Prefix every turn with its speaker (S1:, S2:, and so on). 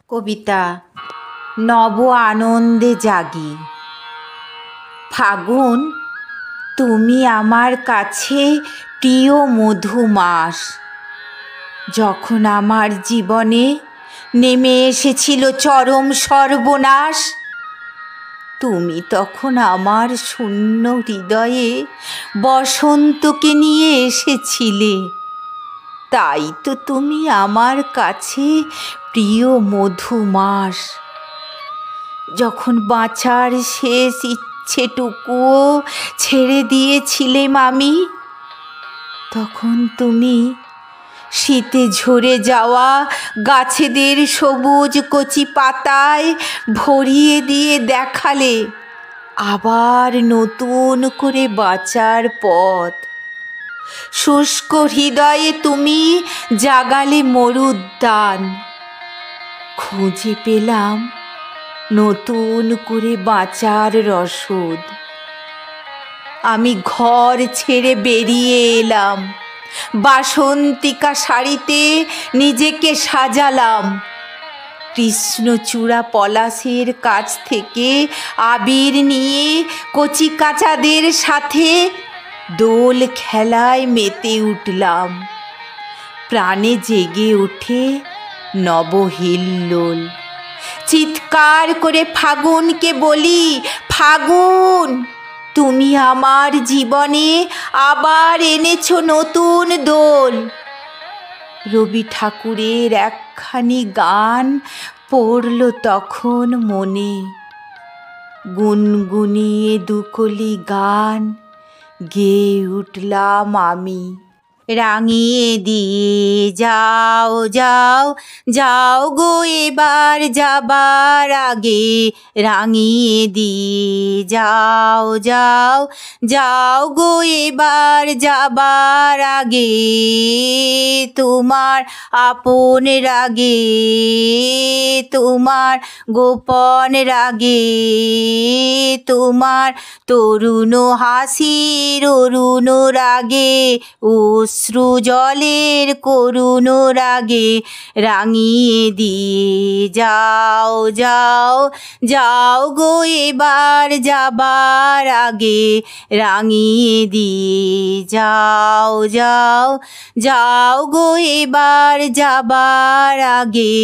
S1: কবিতা নব আনন্দে জাগি। ফাগুন, তুমি আমার কাছে প্রিয় মধুমাস। যখন আমার জীবনে নেমে এসেছিল চরম সর্বনাশ, তুমি তখন আমার শূন্য হৃদয়ে বসন্তকে নিয়ে এসেছিলে। তাই তো তুমি আমার কাছে প্রিয় মধুমাস। যখন বাঁচার শেষ ইচ্ছেটুকুও ছেড়ে দিয়েছিলেম আমি, তখন তুমি শীতে ঝরে যাওয়া গাছেদের সবুজ কচি পাতায় ভরিয়ে দিয়ে দেখালে আবার নতুন করে বাঁচার পথ। শুষ্ক হৃদয়ে তুমি জাগালে মরুদ্যান। খুঁজে পেলাম নতুন করে বাঁচার রসদ। আমি ঘর ছেড়ে বেরিয়ে এলাম, বাসন্তিকা শাড়িতে নিজেকে সাজালাম। কৃষ্ণচূড়া পলাশের কাছ থেকে আবির নিয়ে কচি কাচাদের সাথে দোল খেলায় মেতে উঠলাম। প্রাণে জেগে ওঠে নবহিল্লোল। চিৎকার করে ফাগুনকে বলি, ফাগুন, তুমি আমার জীবনে আবার এনেছো নতুন দোল। রবি ঠাকুরের একখানি গান পড়ল তখন মনে। গুনগুনিয়ে দুকলি গান গেয়ে উঠলাম আমি। রাঙিয়ে দিয়ে যাও যাও যাও গো এবার যাবার আগে। রাঙিয়ে দিয়ে যাও যাও যাও গো এবার যাবার আগে। তোমার আপন রাগে, তোমার গোপন রাগে, তোমার তরুণ হাসির অরুণ রাগে, অশ্রু জলের করুণ রাগে। রাঙিয়ে দিয়ে যাও যাও যাও গো এবার যাবার আগে। রাঙিয়ে দিয়ে যাও যাও যাও গো এবার যাবার আগে।